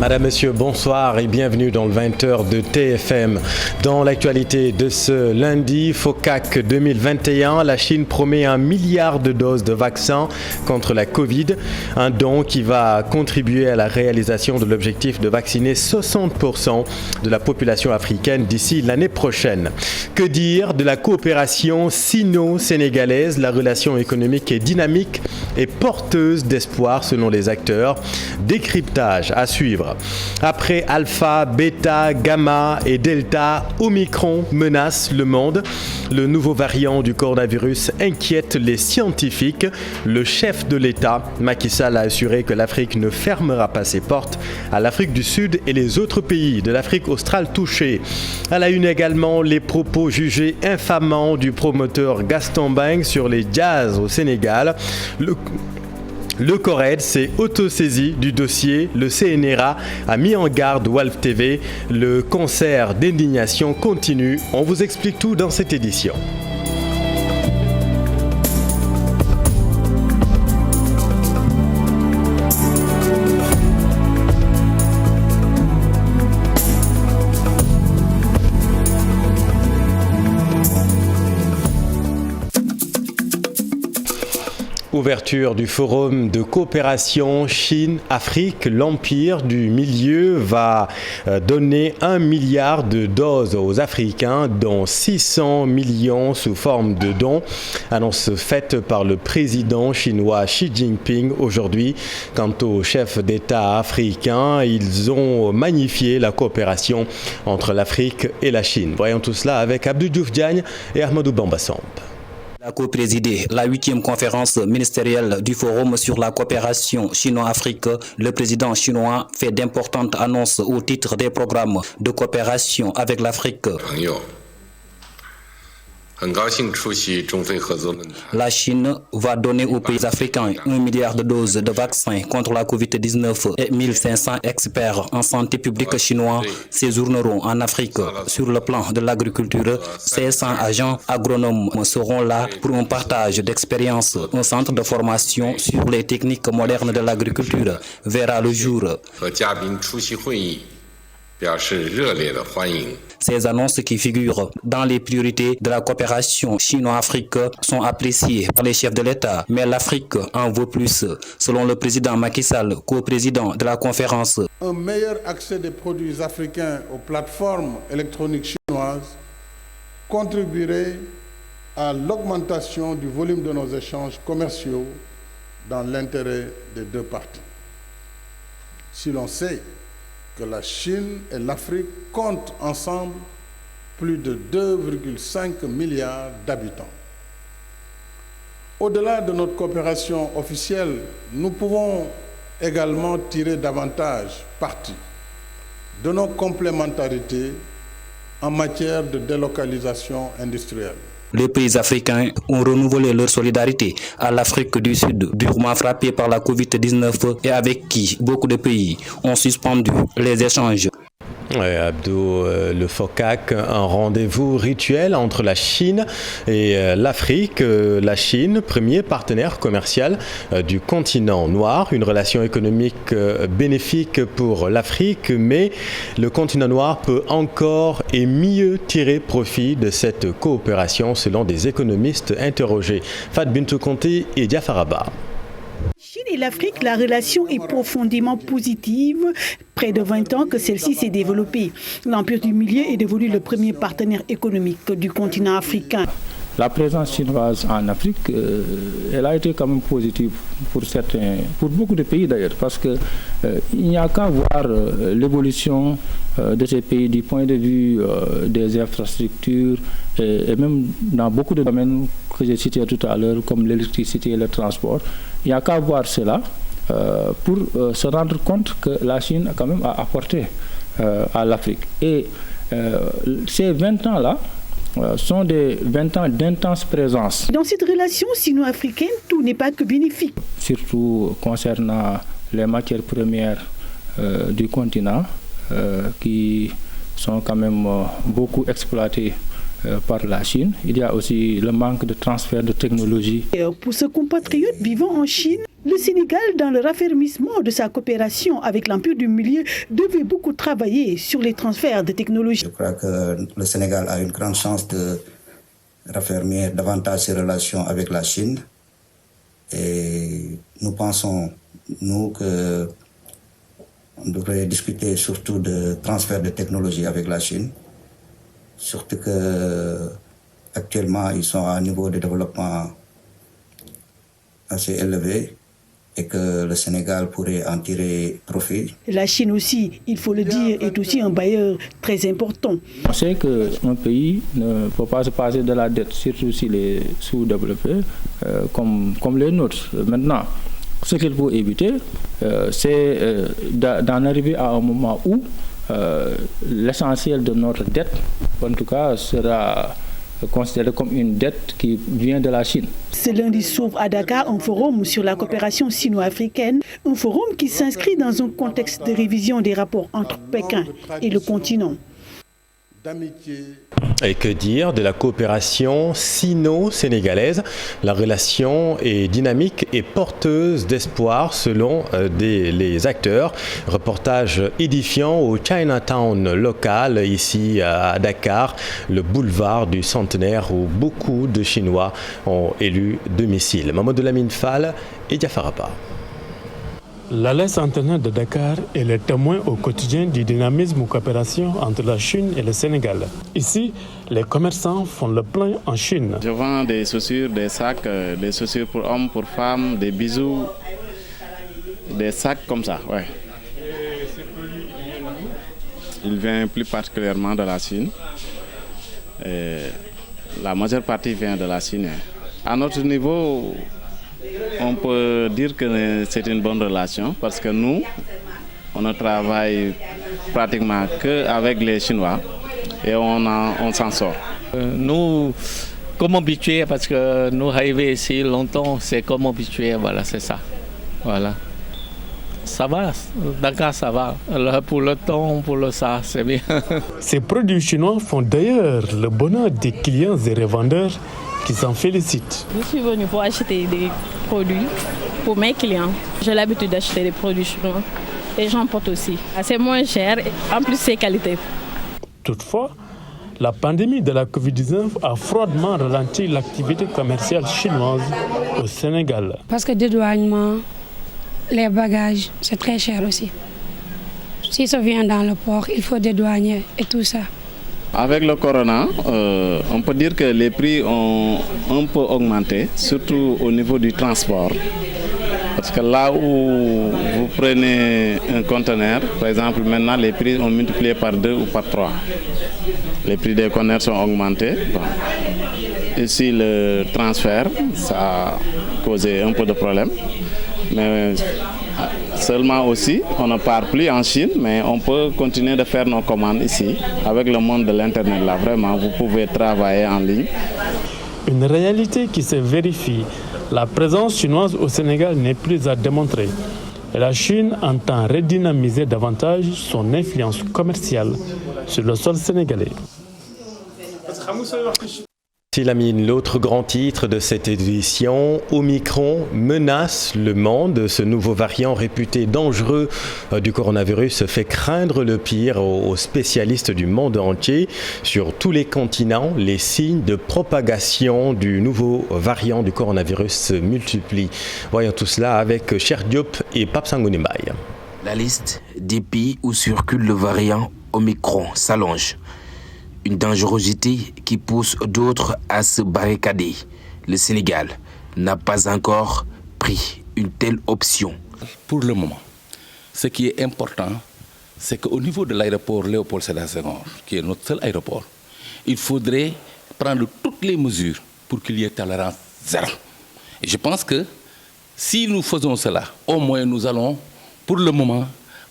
Madame, Monsieur, bonsoir et bienvenue dans le 20h de TFM. Dans l'actualité de ce lundi, FOCAC 2021, la Chine promet 1 milliard de doses de vaccins contre la Covid, un don qui va contribuer à la réalisation de l'objectif de vacciner 60% de la population africaine d'ici l'année prochaine. Que dire de la coopération sino-sénégalaise? La relation économique est dynamique et porteuse d'espoir selon les acteurs. Décryptage à suivre. Après Alpha, Beta, Gamma et Delta, Omicron menace le monde. Le nouveau variant du coronavirus inquiète les scientifiques. Le chef de l'État, Macky Sall, a assuré que l'Afrique ne fermera pas ses portes à l'Afrique du Sud et les autres pays de l'Afrique australe touchés. À la une également, les propos jugés infamants du promoteur Gaston Beng sur les jazz au Sénégal. Le CORED s'est autosaisi du dossier. Le CNRA a mis en garde Walf TV. Le concert d'indignation continue. On vous explique tout dans cette édition. Ouverture du forum de coopération Chine-Afrique. L'Empire du Milieu va donner 1 milliard de doses aux Africains, dont 600 millions sous forme de dons. Annonce faite par le président chinois Xi Jinping aujourd'hui. Quant aux chefs d'État africains, ils ont magnifié la coopération entre l'Afrique et la Chine. Voyons tout cela avec Abdou Diouf Diagne et Ahmadou Bamba-Samb. A co-présidé la 8e conférence ministérielle du Forum sur la coopération Chino-Afrique. Le président chinois fait d'importantes annonces au titre des programmes de coopération avec l'Afrique. La Chine va donner aux pays africains 1 milliard de doses de vaccins contre la Covid-19 et 1500 experts en santé publique chinois séjourneront en Afrique. Sur le plan de l'agriculture, 500 agents agronomes seront là pour un partage d'expériences. Un centre de formation sur les techniques modernes de l'agriculture verra le jour. Ces annonces qui figurent dans les priorités de la coopération chino-afrique sont appréciées par les chefs de l'État, mais l'Afrique en veut plus. Selon le président Macky Sall, co-président de la conférence. Un meilleur accès des produits africains aux plateformes électroniques chinoises contribuerait à l'augmentation du volume de nos échanges commerciaux dans l'intérêt des deux parties. Si l'on sait que la Chine et l'Afrique comptent ensemble plus de 2,5 milliards d'habitants. Au-delà de notre coopération officielle, nous pouvons également tirer davantage parti de nos complémentarités en matière de délocalisation industrielle. Les pays africains ont renouvelé leur solidarité à l'Afrique du Sud, durement frappée par la Covid-19 et avec qui beaucoup de pays ont suspendu les échanges. Abdou, le FOCAC, un rendez-vous rituel entre la Chine et l'Afrique. La Chine, premier partenaire commercial du continent noir, une relation économique bénéfique pour l'Afrique, mais le continent noir peut encore et mieux tirer profit de cette coopération selon des économistes interrogés. Fat Bintou Conté et Diafaraba. Chine et l'Afrique, la relation est profondément positive. Près de 20 ans que celle-ci s'est développée. L'Empire du Milieu est devenu le premier partenaire économique du continent africain. La présence chinoise en Afrique, elle a été quand même positive pour beaucoup de pays d'ailleurs, parce qu'il n'y a qu'à voir l'évolution de ces pays du point de vue des infrastructures et même dans beaucoup de domaines que j'ai cités tout à l'heure, comme l'électricité et le transport. Il n'y a qu'à voir cela pour se rendre compte que la Chine quand même a apporté à l'Afrique. Et ces 20 ans-là, sont des 20 ans d'intense présence. Dans cette relation sino-africaine, tout n'est pas que bénéfique. Surtout concernant les matières premières du continent qui sont quand même beaucoup exploitées par la Chine. Il y a aussi le manque de transfert de technologie. Pour ce compatriote vivant en Chine, le Sénégal, dans le raffermissement de sa coopération avec l'Empire du Milieu, devait beaucoup travailler sur les transferts de technologies. Je crois que le Sénégal a une grande chance de raffermir davantage ses relations avec la Chine. Et nous pensons, nous, qu'on devrait discuter surtout de transfert de technologies avec la Chine. Surtout qu'actuellement, ils sont à un niveau de développement assez élevé et que le Sénégal pourrait en tirer profit. La Chine aussi, il faut le dire, est aussi un bailleur très important. On sait qu'un pays ne peut pas se passer de la dette, surtout s'il est sous-développé, comme les nôtres. Maintenant, ce qu'il faut éviter, c'est d'en arriver à un moment où l'essentiel de notre dette, en tout cas, sera considéré comme une dette qui vient de la Chine. Ce lundi s'ouvre à Dakar un forum sur la coopération sino-africaine, un forum qui s'inscrit dans un contexte de révision des rapports entre Pékin et le continent. Et que dire de la coopération sino-sénégalaise? La relation est dynamique et porteuse d'espoir selon les acteurs. Reportage édifiant au Chinatown local ici à Dakar, le boulevard du centenaire où beaucoup de Chinois ont élu domicile. Mamadou Lamine Fall et Diafarapa. L'allée centenaire de Dakar est le témoin au quotidien du dynamisme ou coopération entre la Chine et le Sénégal. Ici, les commerçants font le plein en Chine. Je vends des chaussures, des sacs, des chaussures pour hommes, pour femmes, des bijoux, des sacs comme ça, ouais. Il vient plus particulièrement de la Chine. Et la majeure partie vient de la Chine. À notre niveau, on peut dire que c'est une bonne relation parce que nous, on ne travaille pratiquement qu'avec les Chinois et on s'en sort. Nous, comme habitués, parce que nous arrivons ici longtemps, c'est comme habitués, voilà, c'est ça. Voilà. Ça va, Dakar, ça va. Alors, pour le temps, pour le ça, c'est bien. Ces produits chinois font d'ailleurs le bonheur des clients et revendeurs qui s'en félicitent. Je suis venue pour acheter des produits pour mes clients. J'ai l'habitude d'acheter des produits chinois et j'en porte aussi. C'est moins cher et en plus c'est qualité. Toutefois, la pandémie de la Covid-19 a froidement ralenti l'activité commerciale chinoise au Sénégal. Parce que dédouanement, les bagages, c'est très cher aussi. Si ça vient dans le port, il faut dédouaner et tout ça. Avec le corona, on peut dire que les prix ont un peu augmenté, surtout au niveau du transport. Parce que là où vous prenez un conteneur, par exemple, maintenant les prix ont multiplié par 2 ou par 3. Les prix des conteneurs sont augmentés. Bon. Ici, le transfert, ça a causé un peu de problème. Mais seulement aussi, on ne part plus en Chine, mais on peut continuer de faire nos commandes ici. Avec le monde de l'Internet, là, vraiment, vous pouvez travailler en ligne. Une réalité qui se vérifie. La présence chinoise au Sénégal n'est plus à démontrer. Et la Chine entend redynamiser davantage son influence commerciale sur le sol sénégalais. Lamine, l'autre grand titre de cette édition, Omicron menace le monde. Ce nouveau variant réputé dangereux du coronavirus fait craindre le pire aux spécialistes du monde entier. Sur tous les continents, les signes de propagation du nouveau variant du coronavirus se multiplient. Voyons tout cela avec Cheikh Diop et Pape Sangouni Mbaye. La liste des pays où circule le variant Omicron s'allonge. Une dangerosité qui pousse d'autres à se barricader. Le Sénégal n'a pas encore pris une telle option. Pour le moment, ce qui est important, c'est qu'au niveau de l'aéroport Léopold Sédar Senghor, qui est notre seul aéroport, il faudrait prendre toutes les mesures pour qu'il y ait tolérance zéro. Et je pense que si nous faisons cela, au moins nous allons, pour le moment,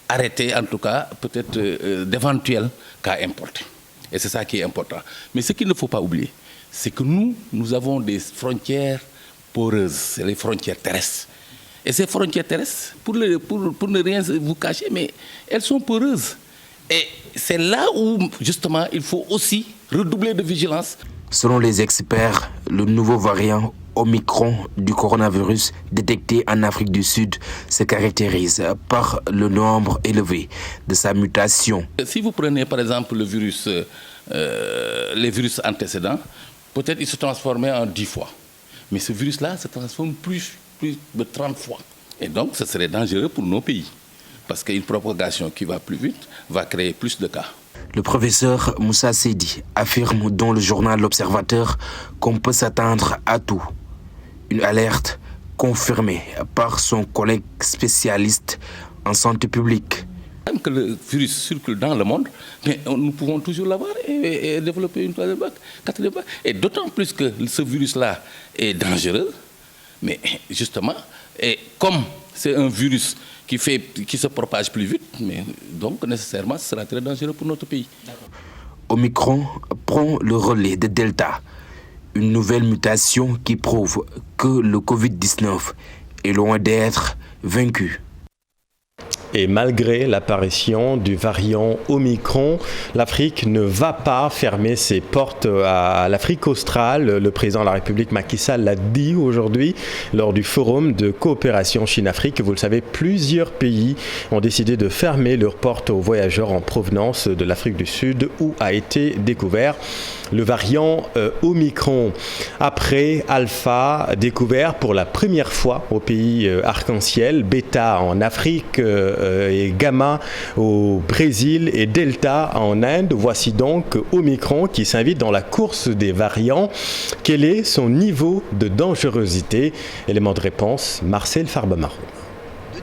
arrêter en tout cas peut-être d'éventuels cas importés. Et c'est ça qui est important. Mais ce qu'il ne faut pas oublier, c'est que nous avons des frontières poreuses, c'est les frontières terrestres. Et ces frontières terrestres, pour ne rien vous cacher, mais elles sont poreuses. Et c'est là où, justement, il faut aussi redoubler de vigilance. Selon les experts, le nouveau variant Omicron du coronavirus détecté en Afrique du Sud se caractérise par le nombre élevé de sa mutation. Si vous prenez par exemple le virus, les virus antécédents, peut-être il se transformait en 10 fois. Mais ce virus-là se transforme plus de 30 fois. Et donc, ce serait dangereux pour nos pays. Parce qu'une propagation qui va plus vite va créer plus de cas. Le professeur Moussa Seydi affirme dans le journal L'Observateur qu'on peut s'attendre à tout. Une alerte confirmée par son collègue spécialiste en santé publique. Même que le virus circule dans le monde, mais nous pouvons toujours l'avoir et développer une troisième vague, quatrième vague. Et d'autant plus que ce virus-là est dangereux, mais justement, et comme c'est un virus qui se propage plus vite, mais donc nécessairement ce sera très dangereux pour notre pays. Omicron prend le relais de Delta, une nouvelle mutation qui prouve que le Covid-19 est loin d'être vaincu. Et malgré l'apparition du variant Omicron, l'Afrique ne va pas fermer ses portes à l'Afrique australe. Le président de la République, Macky Sall, l'a dit aujourd'hui lors du forum de coopération Chine-Afrique. Vous le savez, plusieurs pays ont décidé de fermer leurs portes aux voyageurs en provenance de l'Afrique du Sud où a été découvert le variant Omicron. Après Alpha, découvert pour la première fois au pays arc-en-ciel, Beta en Afrique et Gamma au Brésil et Delta en Inde. Voici donc Omicron qui s'invite dans la course des variants. Quel est son niveau de dangerosité? Élément de réponse, Marcel Farbamaro.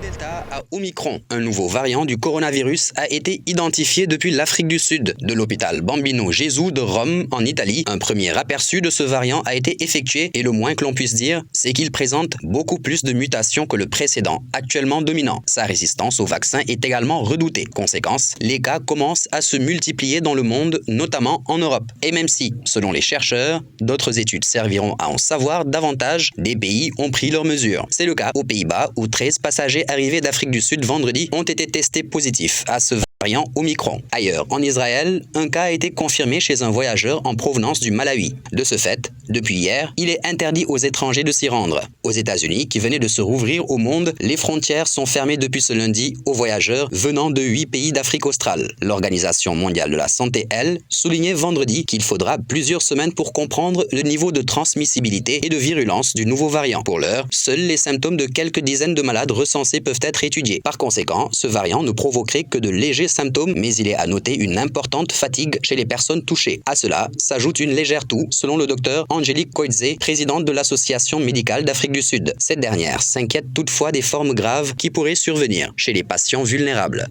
Delta à Omicron, un nouveau variant du coronavirus a été identifié depuis l'Afrique du Sud. De l'hôpital Bambino Gesù de Rome, en Italie, un premier aperçu de ce variant a été effectué et le moins que l'on puisse dire, c'est qu'il présente beaucoup plus de mutations que le précédent, actuellement dominant. Sa résistance au vaccin est également redoutée. Conséquence, les cas commencent à se multiplier dans le monde, notamment en Europe. Et même si, selon les chercheurs, d'autres études serviront à en savoir davantage, des pays ont pris leurs mesures. C'est le cas aux Pays-Bas où 13 passagers arrivés d'Afrique du Sud vendredi ont été testés positifs à ce variant Omicron. Ailleurs, en Israël, un cas a été confirmé chez un voyageur en provenance du Malawi. De ce fait, depuis hier, il est interdit aux étrangers de s'y rendre. Aux États-Unis, qui venaient de se rouvrir au monde, les frontières sont fermées depuis ce lundi aux voyageurs venant de 8 pays d'Afrique australe. L'Organisation mondiale de la santé, elle, soulignait vendredi qu'il faudra plusieurs semaines pour comprendre le niveau de transmissibilité et de virulence du nouveau variant. Pour l'heure, seuls les symptômes de quelques dizaines de malades recensés peuvent être étudiés. Par conséquent, ce variant ne provoquerait que de légers symptômes, mais il est à noter une importante fatigue chez les personnes touchées. À cela s'ajoute une légère toux, selon le docteur Angélique Koidze, présidente de l'Association médicale d'Afrique du Sud. Cette dernière s'inquiète toutefois des formes graves qui pourraient survenir chez les patients vulnérables.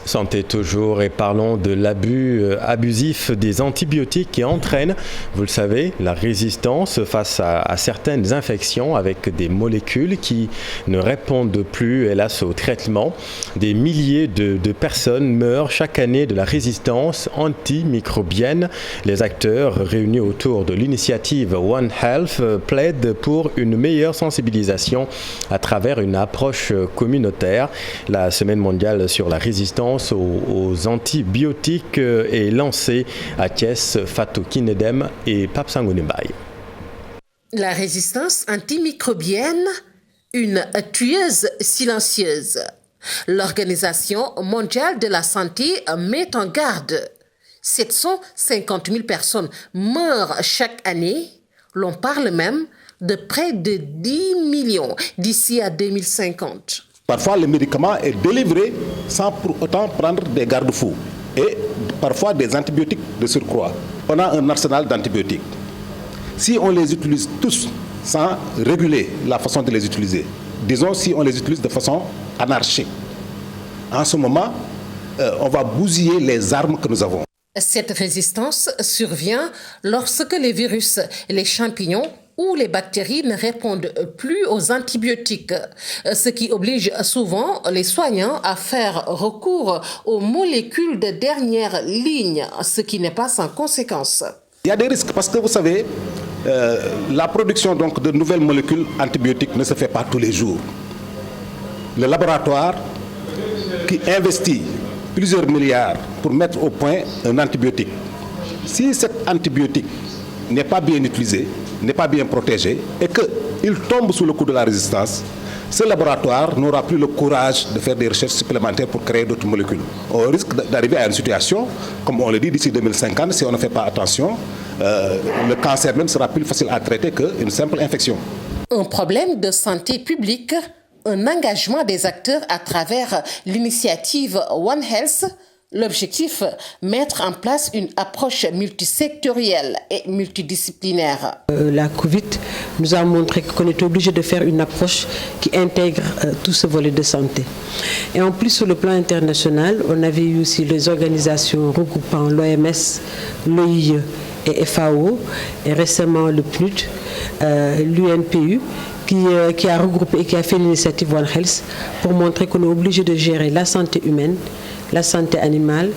Santé toujours et parlons de l'abus abusif des antibiotiques qui entraîne, vous le savez, la résistance face à certaines infections avec des molécules qui ne répondent plus, hélas, au traitement. Des milliers de personnes meurent chaque année de la résistance antimicrobienne. Les acteurs réunis autour de l'initiative One Health plaident pour une meilleure sensibilisation à travers une approche communautaire. La Semaine mondiale sur la résistance aux antibiotiques est lancée à Thiès, Fatou Kinedem et Pape Sangoune Mbaye. La résistance antimicrobienne, une tueuse silencieuse. L'Organisation mondiale de la santé met en garde. 750 000 personnes meurent chaque année. L'on parle même de près de 10 millions d'ici à 2050. Parfois, le médicament est délivré sans pour autant prendre des garde-fous et parfois des antibiotiques de surcroît. On a un arsenal d'antibiotiques. Si on les utilise tous sans réguler la façon de les utiliser, disons si on les utilise de façon anarchique, en ce moment, on va bousiller les armes que nous avons. Cette résistance survient lorsque les virus, les champignons ou les bactéries ne répondent plus aux antibiotiques, ce qui oblige souvent les soignants à faire recours aux molécules de dernière ligne, ce qui n'est pas sans conséquence. Il y a des risques parce que vous savez, la production donc de nouvelles molécules antibiotiques ne se fait pas tous les jours. Le laboratoire qui investit plusieurs milliards pour mettre au point un antibiotique. Si cet antibiotique n'est pas bien utilisé, n'est pas bien protégé et qu'il tombe sous le coup de la résistance, ce laboratoire n'aura plus le courage de faire des recherches supplémentaires pour créer d'autres molécules. On risque d'arriver à une situation, comme on le dit, d'ici 2050, si on ne fait pas attention, le cancer même sera plus facile à traiter qu'une simple infection. Un problème de santé publique, un engagement des acteurs à travers l'initiative One Health. L'objectif, mettre en place une approche multisectorielle et multidisciplinaire. La Covid nous a montré qu'on est obligé de faire une approche qui intègre tout ce volet de santé. Et en plus, sur le plan international, on avait eu aussi les organisations regroupant l'OMS, l'OIE et FAO, et récemment le PNUD, l'UNPU, qui a regroupé et qui a fait l'initiative One Health pour montrer qu'on est obligé de gérer la santé humaine, la santé animale,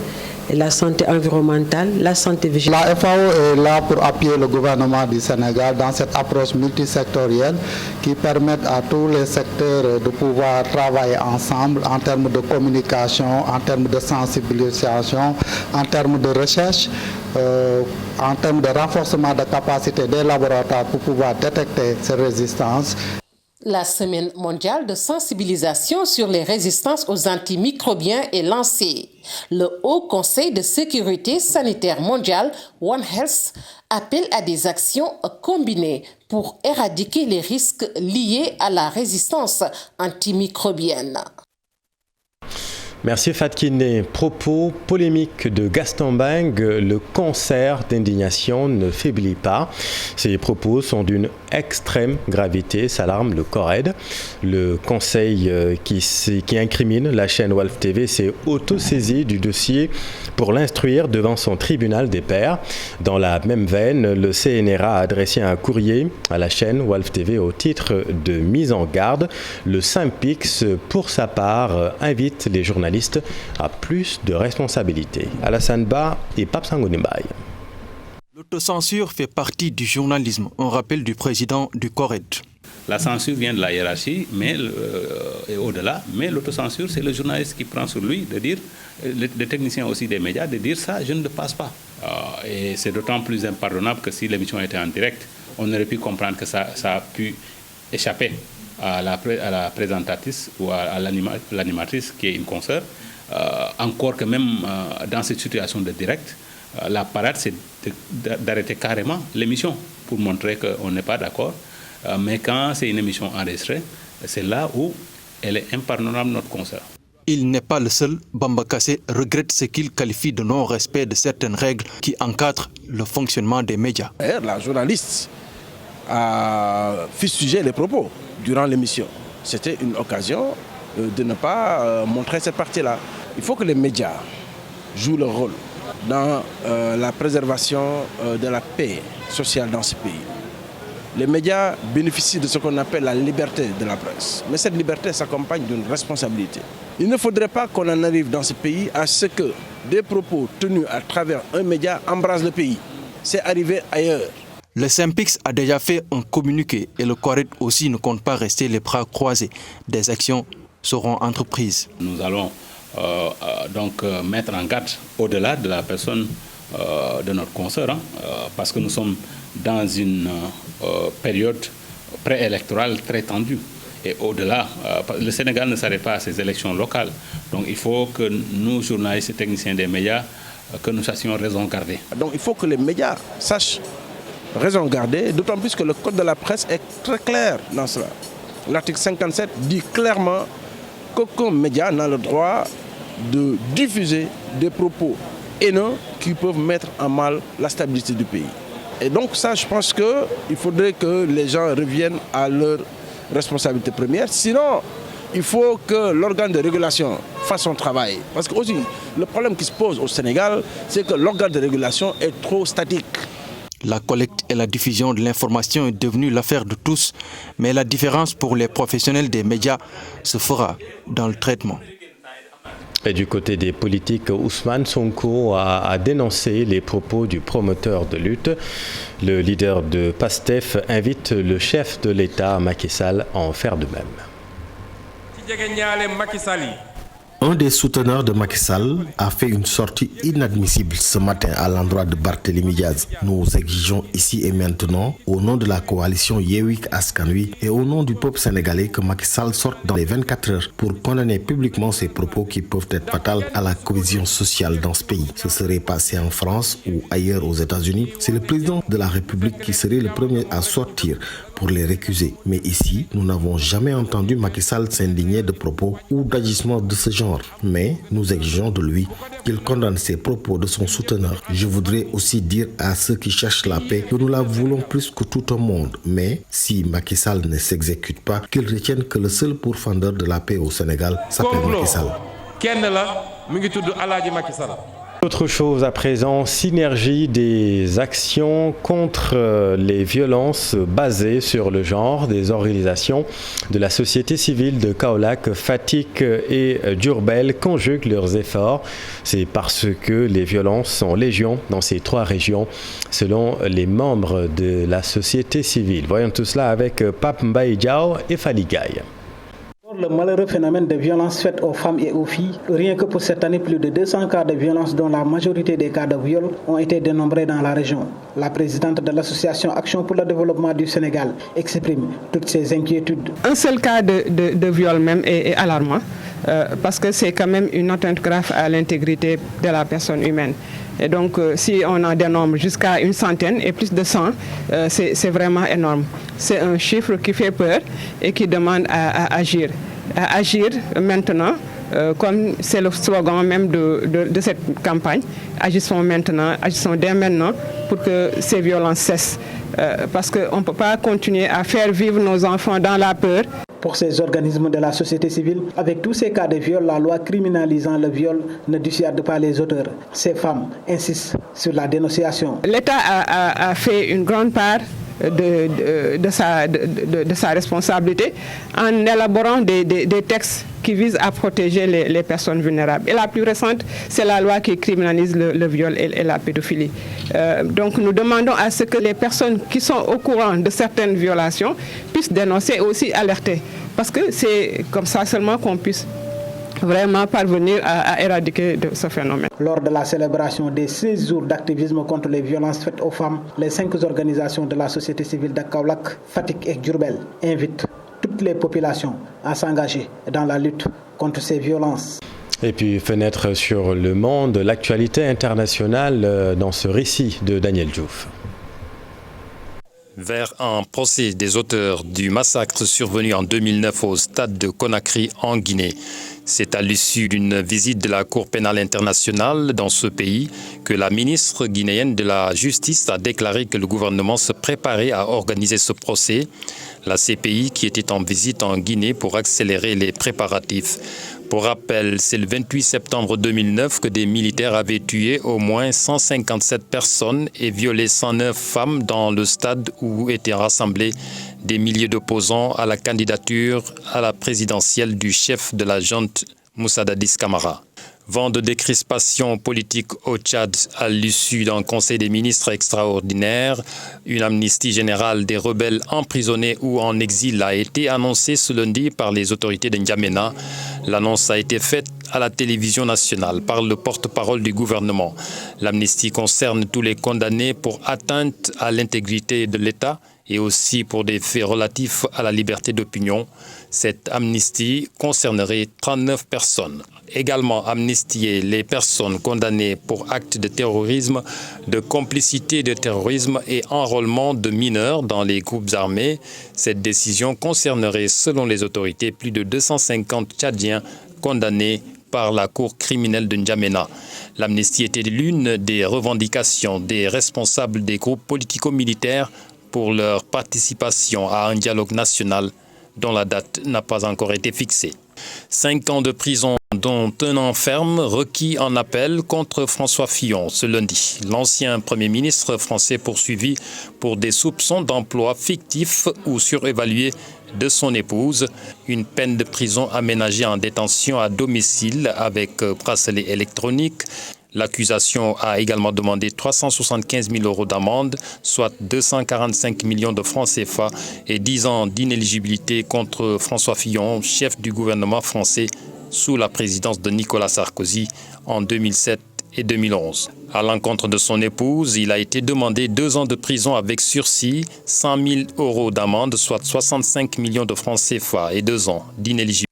la santé environnementale, la santé végétale. La FAO est là pour appuyer le gouvernement du Sénégal dans cette approche multisectorielle qui permet à tous les secteurs de pouvoir travailler ensemble en termes de communication, en termes de sensibilisation, en termes de recherche, en termes de renforcement de capacité des laboratoires pour pouvoir détecter ces résistances. La semaine mondiale de sensibilisation sur les résistances aux antimicrobiens est lancée. Le Haut Conseil de sécurité sanitaire mondial, One Health, appelle à des actions combinées pour éradiquer les risques liés à la résistance antimicrobienne. Merci Fatkine. Propos polémiques de Gaston Beng, le concert d'indignation ne faiblit pas. Ces propos sont d'une extrême gravité, s'alarme le CORED. Le conseil qui incrimine la chaîne Walf TV s'est auto-saisi du dossier pour l'instruire devant son tribunal des pairs. Dans la même veine, le CNRA a adressé un courrier à la chaîne Walf TV au titre de mise en garde. Le Synpics, pour sa part, invite les journalistes à plus de responsabilités. Alassane Ba et Pape Sangonimbaye. L'autocensure fait partie du journalisme, un rappel du président du CORED. La censure vient de la hiérarchie, mais et au-delà, mais l'autocensure, c'est le journaliste qui prend sur lui de dire, les techniciens aussi des médias, de dire ça, je ne le passe pas. Et c'est d'autant plus impardonnable que si l'émission était en direct, on aurait pu comprendre que ça a pu échapper à la présentatrice ou à l'animatrice qui est une consoeur. Encore que même dans cette situation de direct, la parade, c'est d'arrêter carrément l'émission pour montrer qu'on n'est pas d'accord. Mais quand c'est une émission enregistrée, c'est là où elle est impardonnable, notre consoeur. Il n'est pas le seul. Bamba Kassé regrette ce qu'il qualifie de non-respect de certaines règles qui encadrent le fonctionnement des médias. La journaliste a fustigé les propos durant l'émission. C'était une occasion de ne pas montrer cette partie-là. Il faut que les médias jouent leur rôle dans la préservation de la paix sociale dans ce pays. Les médias bénéficient de ce qu'on appelle la liberté de la presse. Mais cette liberté s'accompagne d'une responsabilité. Il ne faudrait pas qu'on en arrive dans ce pays à ce que des propos tenus à travers un média embrasent le pays. C'est arrivé ailleurs. Le Synpics a déjà fait un communiqué et le CORED aussi ne compte pas rester les bras croisés. Des actions seront entreprises. Nous allons donc mettre en garde au-delà de la personne de notre consoeur, parce que nous sommes dans une période préélectorale très tendue. Et au-delà, le Sénégal ne s'arrête pas à ces élections locales. Donc il faut que nous, journalistes et techniciens des médias, que nous sachions raison garder. Donc il faut que les médias sachent raison garder, d'autant plus que le code de la presse est très clair dans cela. L'article 57 dit clairement qu'aucun média n'a le droit de diffuser des propos haineux qui peuvent mettre en mal la stabilité du pays. Et donc ça, je pense qu'il faudrait que les gens reviennent à leur responsabilité première. Sinon, il faut que l'organe de régulation fasse son travail. Parce que aussi, le problème qui se pose au Sénégal, c'est que l'organe de régulation est trop statique. La collecte et la diffusion de l'information est devenue l'affaire de tous, mais la différence pour les professionnels des médias se fera dans le traitement. Et du côté des politiques, Ousmane Sonko a dénoncé les propos du promoteur de lutte. Le leader de PASTEF invite le chef de l'État, Macky Sall, à en faire de même. Un des souteneurs de Macky Sall a fait une sortie inadmissible ce matin à l'endroit de Barthélémy Diaz. Nous exigeons ici et maintenant, au nom de la coalition Yewwi Askan Wi et au nom du peuple sénégalais, que Macky Sall sorte dans les 24 heures pour condamner publiquement ces propos qui peuvent être fatals à la cohésion sociale dans ce pays. Ce serait passé en France ou ailleurs aux États-Unis. C'est le président de la République qui serait le premier à sortir pour les récuser. Mais ici, nous n'avons jamais entendu Macky Sall s'indigner de propos ou d'agissements de ce genre. Mais nous exigeons de lui qu'il condamne ces propos de son souteneur. Je voudrais aussi dire à ceux qui cherchent la paix que nous la voulons plus que tout au monde. Mais si Macky Sall ne s'exécute pas, qu'ils retiennent que le seul pourfendeur de la paix au Sénégal s'appelle Macky Sall. Autre chose à présent, synergie des actions contre les violences basées sur le genre. Des organisations de la société civile de Kaolack, Fatick et Diourbel conjuguent leurs efforts. C'est parce que les violences sont légion dans ces trois régions, selon les membres de la société civile. Voyons tout cela avec Pape Mbaye Diao et Fally Gaye. Le malheureux phénomène de violence faite aux femmes et aux filles, rien que pour cette année, plus de 200 cas de violence dont la majorité des cas de viol ont été dénombrés dans la région. La présidente de l'association Action pour le développement du Sénégal exprime toutes ces inquiétudes. Un seul cas de viol même est alarmant parce que c'est quand même une atteinte grave à l'intégrité de la personne humaine. Et donc, si on en dénombre jusqu'à une centaine et plus de 100, c'est vraiment énorme. C'est un chiffre qui fait peur et qui demande à agir. À agir maintenant, comme c'est le slogan même de cette campagne, agissons maintenant, agissons dès maintenant pour que ces violences cessent. Parce qu'on ne peut pas continuer à faire vivre nos enfants dans la peur. Pour ces organismes de la société civile, avec tous ces cas de viol, la loi criminalisant le viol ne dissuade pas les auteurs. Ces femmes insistent sur la dénonciation. L'État a fait une grande part de sa responsabilité en élaborant des textes qui visent à protéger les personnes vulnérables. Et la plus récente, c'est la loi qui criminalise le viol et la pédophilie. Donc nous demandons à ce que les personnes qui sont au courant de certaines violations puissent dénoncer et aussi alerter. Parce que c'est comme ça seulement qu'on puisse vraiment parvenir à éradiquer ce phénomène. Lors de la célébration des 16 jours d'activisme contre les violences faites aux femmes, les 5 organisations de la société civile de Kaolack, Fatick et Diourbel invitent toutes les populations à s'engager dans la lutte contre ces violences. Et puis, fenêtre sur le monde, l'actualité internationale dans ce récit de Daniel Diouf. Vers un procès des auteurs du massacre survenu en 2009 au stade de Conakry en Guinée. C'est à l'issue d'une visite de la Cour pénale internationale dans ce pays que la ministre guinéenne de la Justice a déclaré que le gouvernement se préparait à organiser ce procès. La CPI qui était en visite en Guinée pour accélérer les préparatifs. Pour rappel, c'est le 28 septembre 2009 que des militaires avaient tué au moins 157 personnes et violé 109 femmes dans le stade où étaient rassemblés des milliers d'opposants à la candidature à la présidentielle du chef de la junte Moussa Dadis Camara. Vent de décrispation politique au Tchad à l'issue d'un conseil des ministres extraordinaire. Une amnistie générale des rebelles emprisonnés ou en exil a été annoncée ce lundi par les autorités de N'Djamena. L'annonce a été faite à la télévision nationale par le porte-parole du gouvernement. L'amnistie concerne tous les condamnés pour atteinte à l'intégrité de l'État et aussi pour des faits relatifs à la liberté d'opinion. Cette amnistie concernerait 39 personnes. Également amnistier les personnes condamnées pour actes de terrorisme, de complicité de terrorisme et enrôlement de mineurs dans les groupes armés. Cette décision concernerait, selon les autorités, plus de 250 Tchadiens condamnés par la Cour criminelle de N'Djamena. L'amnistie était l'une des revendications des responsables des groupes politico-militaires pour leur participation à un dialogue national dont la date n'a pas encore été fixée. 5 ans de prison, dont un an ferme, requis en appel contre François Fillon ce lundi. L'ancien Premier ministre français poursuivi pour des soupçons d'emploi fictif ou surévalué de son épouse. Une peine de prison aménagée en détention à domicile avec bracelet électronique. L'accusation a également demandé 375 000 € d'amende, soit 245 millions de francs CFA et 10 ans d'inéligibilité contre François Fillon, chef du gouvernement français sous la présidence de Nicolas Sarkozy en 2007 et 2011. À l'encontre de son épouse, il a été demandé 2 ans de prison avec sursis, 100 000 € d'amende, soit 65 millions de francs CFA et 2 ans d'inéligibilité.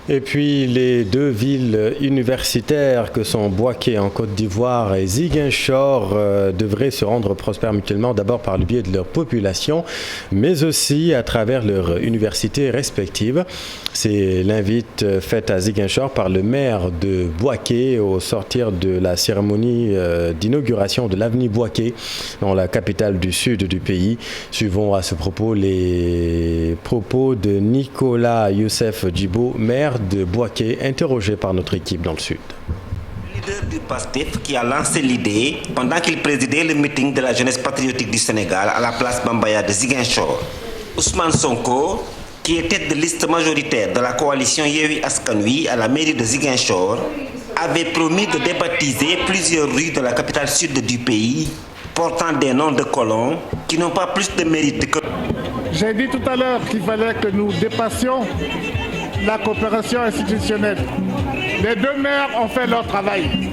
Et puis les 2 villes universitaires que sont Bouaké en Côte d'Ivoire et Ziguinchor devraient se rendre prospères mutuellement, d'abord par le biais de leur population, mais aussi à travers leurs universités respectives. C'est l'invite faite à Ziguinchor par le maire de Bouaké au sortir de la cérémonie d'inauguration de l'avenue Bouaké dans la capitale du sud du pays. Suivons à ce propos les propos de Nicolas Youssef Djibo, maire de Bouaké, interrogé par notre équipe dans le sud. Le leader du PASTEF qui a lancé l'idée pendant qu'il présidait le meeting de la jeunesse patriotique du Sénégal à la place Bambaya de Ziguinchor. Ousmane Sonko, qui est tête de liste majoritaire de la coalition Yewwi Askan Wi à la mairie de Ziguinchor, avait promis de débaptiser plusieurs rues de la capitale sud du pays portant des noms de colons qui n'ont pas plus de mérite que... J'ai dit tout à l'heure qu'il fallait que nous dépassions la coopération institutionnelle. Les 2 maires ont fait leur travail.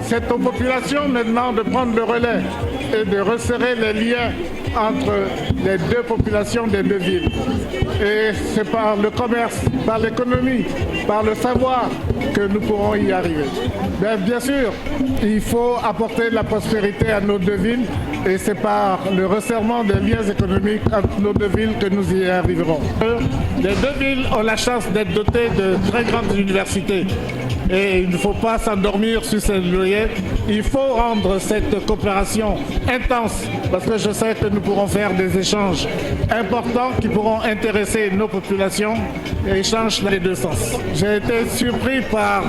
C'est aux populations maintenant de prendre le relais et de resserrer les liens entre les 2 populations des 2 villes. Et c'est par le commerce, par l'économie, par le savoir que nous pourrons y arriver. Bien sûr, il faut apporter la prospérité à nos 2 villes et c'est par le resserrement des liens économiques entre nos 2 villes que nous y arriverons. Les 2 villes ont la chance d'être dotées de très grandes universités. Et il ne faut pas s'endormir sur ces lauriers. Il faut rendre cette coopération intense parce que je sais que nous pourrons faire des échanges importants qui pourront intéresser nos populations et échanges dans les 2 sens. J'ai été surpris par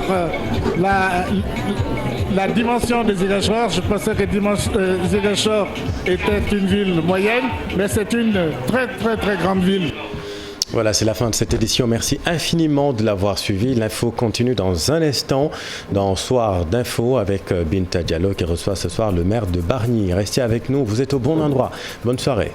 la dimension de Ziguinchor. Je pensais que Ziguinchor était une ville moyenne, mais c'est une très très très grande ville. Voilà, c'est la fin de cette édition. Merci infiniment de l'avoir suivi. L'info continue dans un instant dans Soir d'info avec Binta Diallo qui reçoit ce soir le maire de Bargny. Restez avec nous, vous êtes au bon endroit. Bonne soirée.